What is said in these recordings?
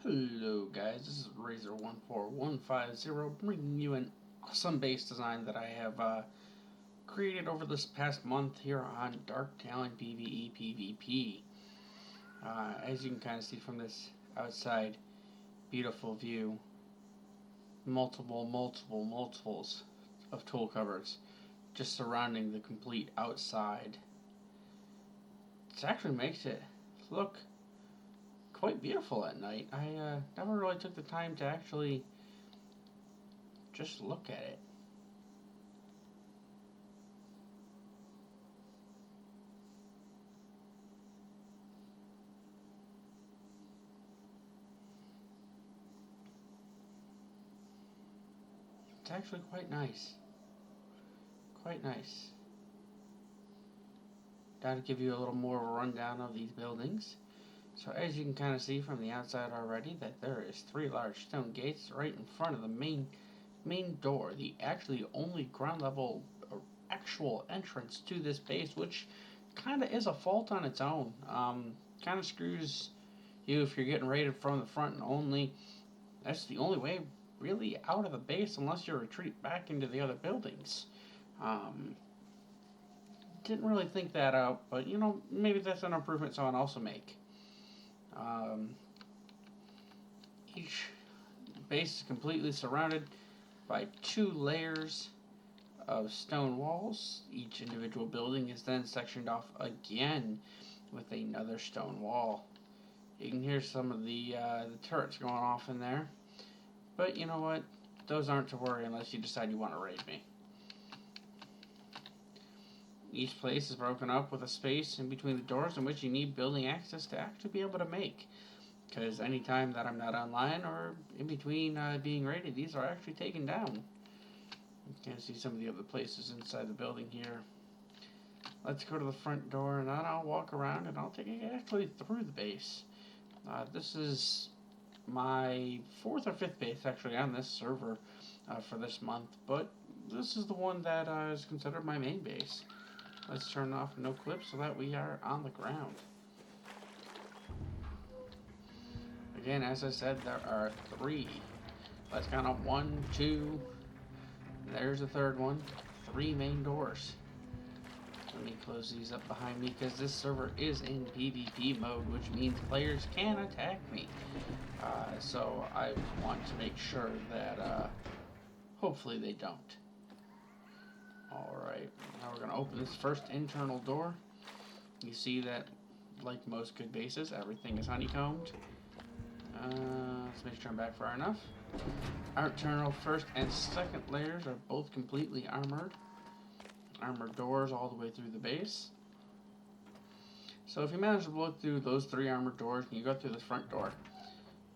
Hello guys, this is Razor14150 bringing you an awesome base design that I have created over this past month here on Dark Talon PVE PvP. As you can kind of see from this outside beautiful view, multiples of tool cupboards just surrounding the complete outside. It actually makes it look quite beautiful at night. I never really took the time to actually just look at it. It's actually quite nice. Quite nice. Now to give you a little more of a rundown of these buildings. So as you can kind of see from the outside already, that there is 3 large stone gates right in front of the main door, the actually only ground level actual entrance to this base, which kind of is a fault on its own. Kind of screws you if you're getting raided from the front, and that's the only way really out of the base unless you retreat back into the other buildings. Didn't really think that out, but maybe that's an improvement someone also make. Each base is completely surrounded by 2 layers of stone walls. Each individual building is then sectioned off again with another stone wall. You can hear some of the turrets going off in there, but you know what? Those aren't to worry unless you decide you want to raid me. Each place is broken up with a space in between the doors in which you need building access to actually be able to make. Because anytime that I'm not online or in between being raided, these are actually taken down. You can see some of the other places inside the building here. Let's go to the front door and then I'll walk around and I'll take you actually through the base. This is my 4th or 5th base actually on this server for this month, but this is the one that is considered my main base. Let's turn off no clips so that we are on the ground. Again, as I said, there are 3. Let's count up 1, 2. There's the 3rd one. 3 main doors. Let me close these up behind me because this server is in PvP mode, which means players can attack me. So I want to make sure that hopefully they don't. Alright, now we're going to open this first internal door. You see that, like most good bases, everything is honeycombed. Let's make sure I'm back far enough. Our internal first and second layers are both completely armored. Armored doors all the way through the base. So if you manage to look through those 3 armored doors and you go through the front door,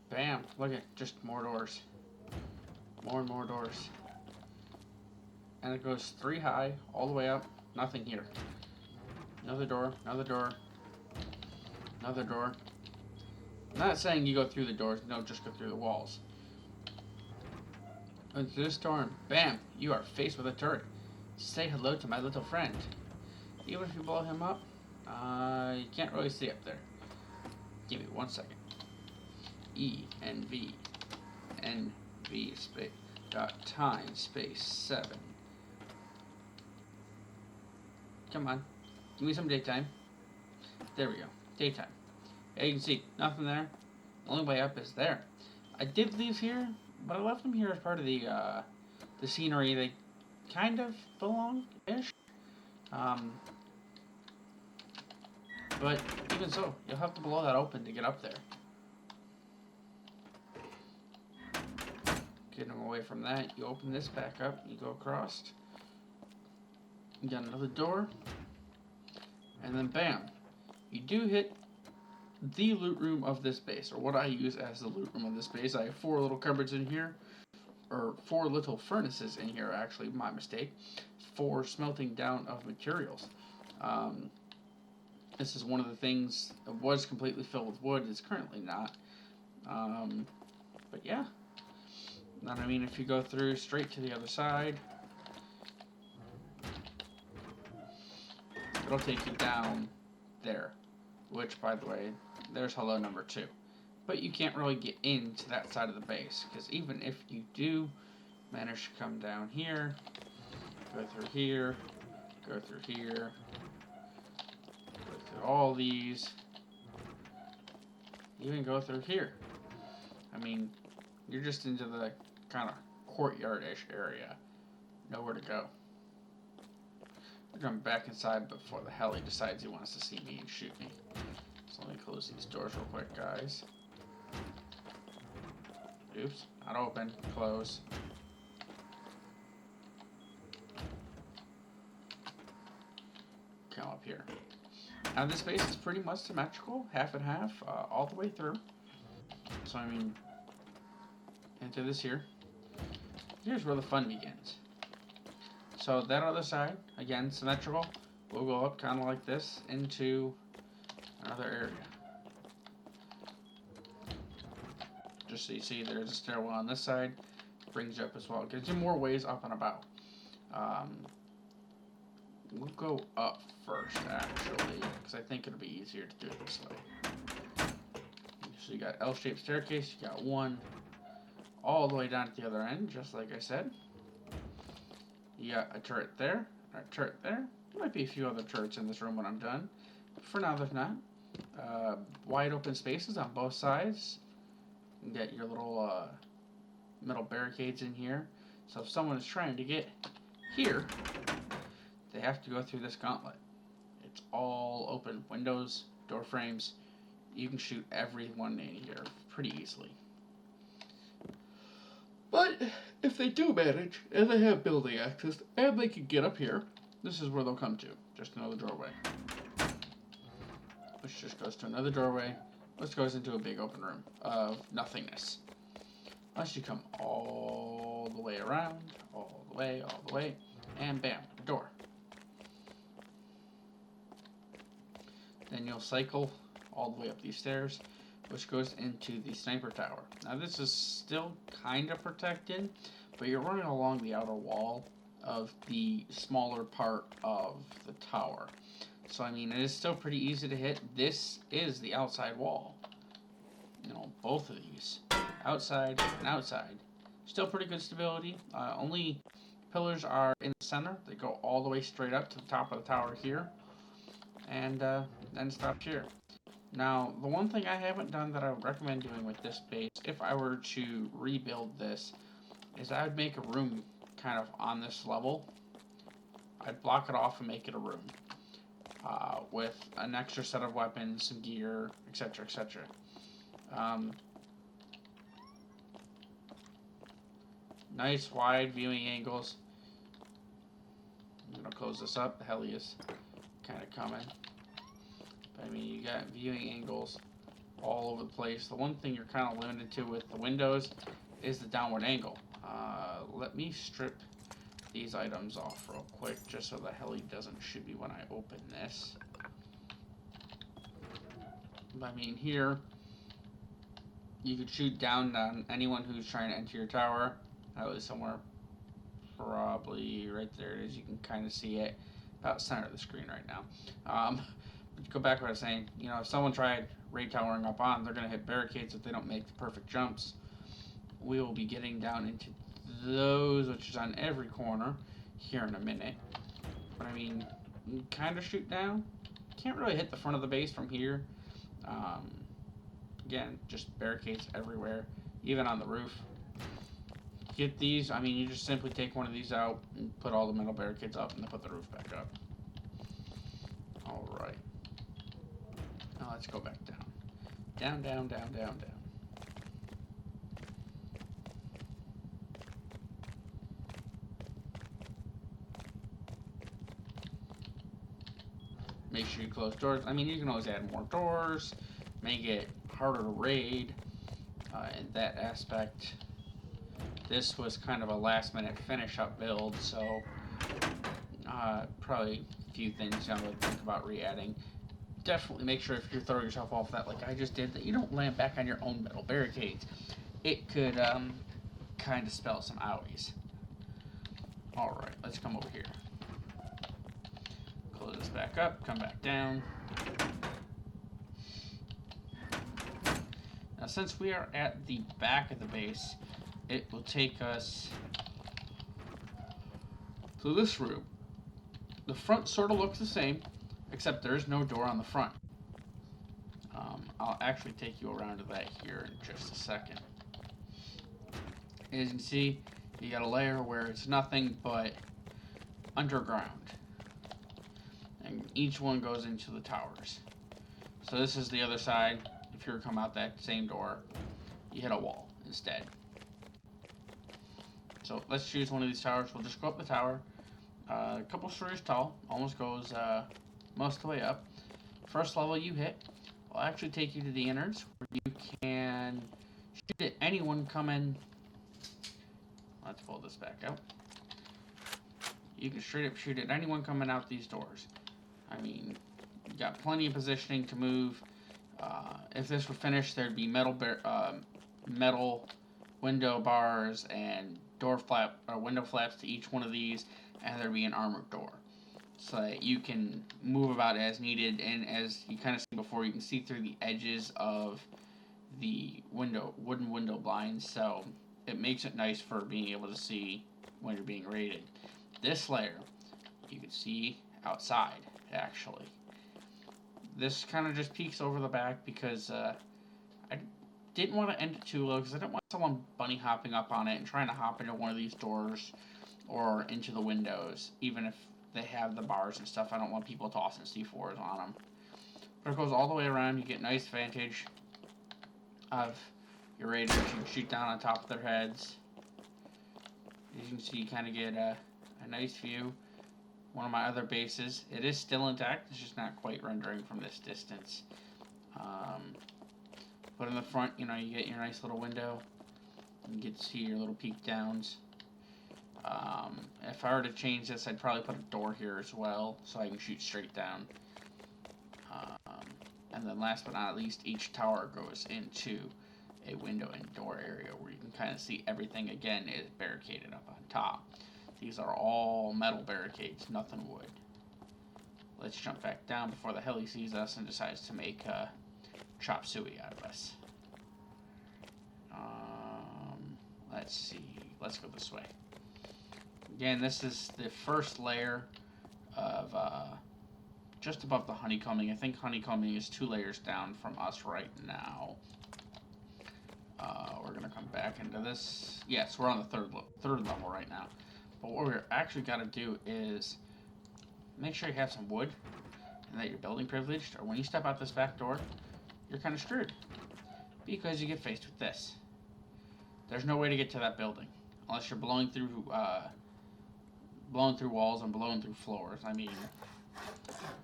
bam, look at just more doors. More and more doors. And it goes 3 high, all the way up, nothing here. Another door, another door, another door. I'm not saying you go through the doors, no, just go through the walls. Into this door and bam, you are faced with a turret. Say hello to my little friend. Even if you blow him up, you can't really see up there. Give me 1 second. ENV space .time space 7. Come on, give me some daytime. There we go, daytime. Yeah, you can see, nothing there. The only way up is there. I did leave here, but I left them here as part of the scenery. They kind of belong-ish. But even so, you'll have to blow that open to get up there. Get them away from that. You open this back up, you go across. You got another door. And then bam, you do hit the loot room of this base, or what I use as the loot room of this base. I have 4 little cupboards in here, or 4 little furnaces in here, actually, my mistake, for smelting down of materials. This is one of the things that was completely filled with wood. It's currently not. But yeah. And I mean, if you go through straight to the other side, it'll take you down there. Which, by the way, there's hello number 2. but you can't really get into that side of the base, because even if you do manage to come down here, go through here, go through here, go through all these, even go through here. I mean, you're just into the kind of courtyard-ish area. Nowhere to go. We're going back inside before the heli decides he wants to see me and shoot me. So let me close these doors real quick, guys. Oops, not open. Close. Come up here. Now this base is pretty much symmetrical, half and half, all the way through. So I mean, into this here. Here's where the fun begins. So that other side, again, symmetrical, will go up kind of like this into another area. Just so you see, there's a stairwell on this side, brings you up as well. Gives you more ways up and about. We'll go up first, actually, because I think it'll be easier to do it this way. So you got L-shaped staircase, you got one all the way down at the other end, just like I said. You got a turret there, a turret there. There might be a few other turrets in this room when I'm done. But for now, there's not. Wide open spaces on both sides. You get your little metal barricades in here. So if someone is trying to get here, they have to go through this gauntlet. It's all open windows, door frames. You can shoot everyone in here pretty easily. But if they do manage, and they have building access, and they can get up here, this is where they'll come to. Just another doorway. Which just goes to another doorway, which goes into a big open room of nothingness. Unless you come all the way around, all the way, and bam, door. Then you'll cycle all the way up these stairs, which goes into the sniper tower. Now this is still kind of protected, but you're running along the outer wall of the smaller part of the tower. So I mean, it is still pretty easy to hit. This is the outside wall. You know, both of these. Outside and outside. Still pretty good stability. Only pillars are in the center. They go all the way straight up to the top of the tower here. And then stop here. Now, the one thing I haven't done that I would recommend doing with this base, if I were to rebuild this, is I would make a room kind of on this level. I'd block it off and make it a room. With an extra set of weapons, some gear, etc., etc. Nice wide viewing angles. I'm going to close this up. The heli is kind of coming. But I mean, you got viewing angles all over the place. The one thing you're kind of limited to with the windows is the downward angle. Let me strip these items off real quick just so the heli doesn't shoot me when I open this. But I mean, here you could shoot down on anyone who's trying to enter your tower. That was somewhere probably right there it is. You can kind of see it about center of the screen right now. But go back to what I was saying. You know, if someone tried raid towering up on, they're going to hit barricades if they don't make the perfect jumps. We will be getting down into those, which is on every corner, here in a minute. But I mean, you kind of shoot down. Can't really hit the front of the base from here. Again, just barricades everywhere, even on the roof. Get these, I mean, you just simply take one of these out and put all the metal barricades up and then put the roof back up. Alright. Now let's go back down. Down, down, down, down, down. Make sure you close doors. I mean, you can always add more doors, make it harder to raid in that aspect. This was kind of a last-minute finish-up build, so probably a few things you would think about re-adding. Definitely make sure if you throw yourself off that like I just did, that you don't land back on your own metal barricades. It could kind of spell some owies. Alright, let's come over here. Close this back up, come back down. Now, since we are at the back of the base, it will take us to this room. The front sort of looks the same, except there's no door on the front. I'll actually take you around to that here in just a second. As you can see, you got a layer where it's nothing but underground. And each one goes into the towers. So this is the other side. If you were to come out that same door, you hit a wall instead. So let's choose one of these towers. We'll just go up the tower. A couple stories tall. Almost goes most of the way up. First level you hit will actually take you to the innards, where you can shoot at anyone coming. Let's pull this back out. You can straight up shoot at anyone coming out these doors. I mean, you got plenty of positioning to move. If this were finished, there'd be metal window bars and window flaps to each one of these, and there'd be an armored door, so that you can move about as needed. And as you kind of see before, you can see through the edges of the wooden window blinds, so it makes it nice for being able to see when you're being raided. This layer, you can see outside, actually. This kind of just peeks over the back because I didn't want to end it too low, because I didn't want someone bunny hopping up on it and trying to hop into one of these doors or into the windows. Even if they have the bars and stuff, I don't want people tossing C4s on them. But it goes all the way around. You get nice vantage of your raiders. You can shoot down on top of their heads. As you can see, you kind of get a nice view. One of my other bases, it is still intact, it's just not quite rendering from this distance. But in the front, you get your nice little window. You get to see your little peek downs. If I were to change this, I'd probably put a door here as well, so I can shoot straight down. And then last but not least, each tower goes into a window and door area where you can kind of see everything. Again, is barricaded up on top. These are all metal barricades, nothing wood. Let's jump back down before the heli sees us and decides to make chop suey out of us. Let's see. Let's go this way. Again, this is the first layer of just above the honeycombing. I think honeycombing is 2 layers down from us right now. We're going to come back into this. Yes, we're on the third level right now. But what we're actually got to do is make sure you have some wood and that you're building privileged, or when you step out this back door, you're kind of screwed. Because you get faced with this. There's no way to get to that building unless you're blowing through walls and blowing through floors. I mean,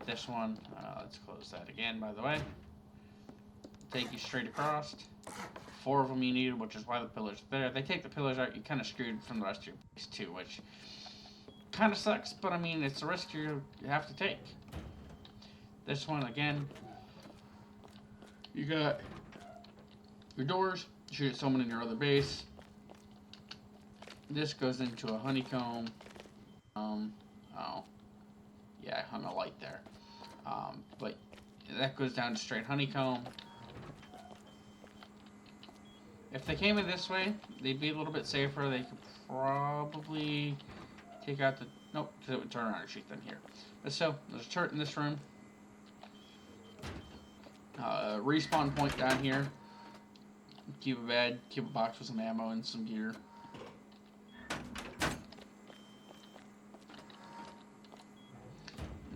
this one, let's close that again, by the way. Take you straight across. 4 of them you needed, which is why the pillars are there. If they take the pillars out, you're kind of screwed from the rest of your base too, which kind of sucks, but I mean, it's a risk you have to take. This one, again, you got your doors, you shoot at someone in your other base. This goes into a honeycomb. Oh, yeah, I hung a light there. But that goes down to straight honeycomb. If they came in this way, they'd be a little bit safer. They could probably take out the... Nope, because it would turn around and shoot them here. But so, there's a turret in this room. Respawn point down here. Keep a bed, keep a box with some ammo and some gear.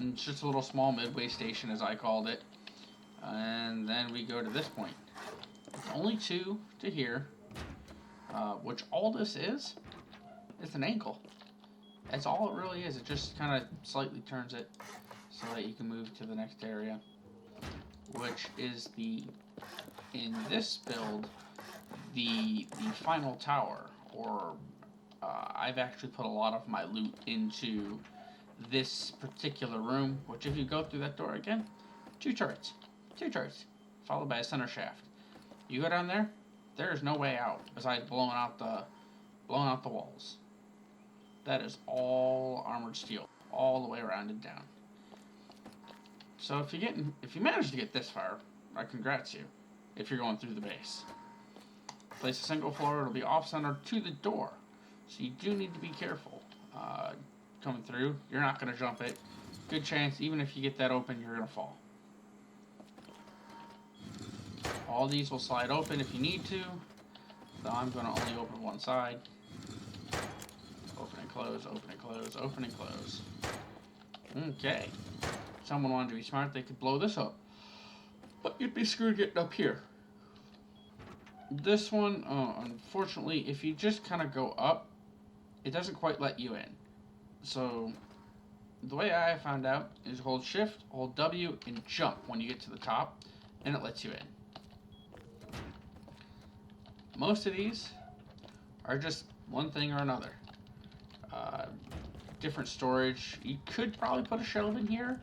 And it's just a little small midway station, as I called it. And then we go to this point. It's only 2 to here, which all this is an angle. That's all it really is. It just kind of slightly turns it so that you can move to the next area, which is in this build, the final tower, or I've actually put a lot of my loot into this particular room, which if you go through that door again, 2 turrets, followed by a center shaft. You go down there, there is no way out besides blowing out the walls. That is all armored steel, all the way around and down. So if you manage to get this far, I congrats you. if you're going through the base. Place a single floor, it'll be off-center to the door. So you do need to be careful. Coming through, you're not going to jump it. Good chance, even if you get that open, you're going to fall. All these will slide open if you need to. So I'm going to only open one side. Open and close, open and close, open and close. Okay. If someone wanted to be smart, they could blow this up. But you'd be screwed getting up here. This one, unfortunately, if you just kind of go up, it doesn't quite let you in. So, the way I found out is hold shift, hold W, and jump when you get to the top, and it lets you in. Most of these are just one thing or another. Different storage. You could probably put a shelf in here.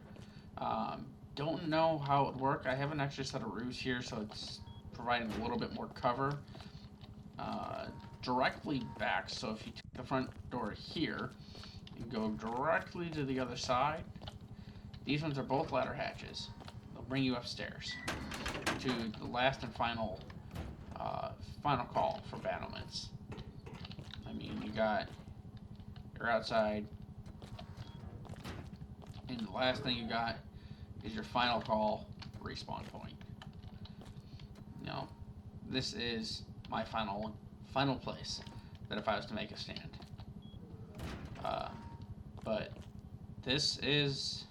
Don't know how it would work. I have an extra set of roofs here, so it's providing a little bit more cover. Directly back, so if you take the front door here and go directly to the other side, these ones are both ladder hatches. They'll bring you upstairs to the last and final call for battlements. I mean, you're outside, and the last thing you got is your final call respawn point. This is my final place that if I was to make a stand. But this is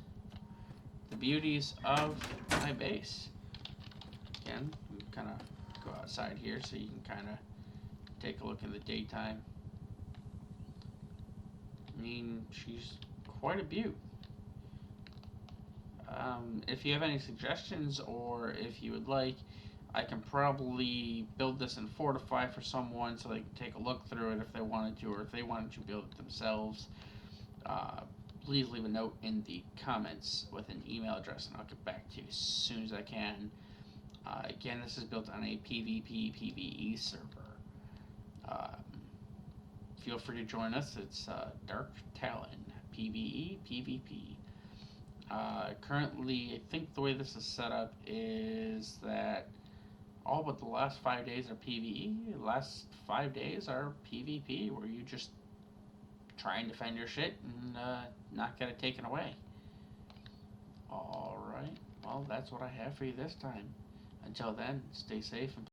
the beauties of my base. Again, we kind of go outside here so you can kind of take a look in the daytime. I mean, she's quite a beaut. If you have any suggestions, or if you would like, I can probably build this in Fortify for someone so they can take a look through it if they wanted to, or if they wanted to build it themselves. Please leave a note in the comments with an email address, and I'll get back to you as soon as I can. Again, this is built on a PvP PVE server. Feel free to join us. It's Dark Talon, PVE PvP. Currently, I think the way this is set up is that all but the last 5 days are PvE. The last 5 days are PvP, where you just try and defend your shit and not get it taken away. Alright, well, that's what I have for you this time. Until then, stay safe and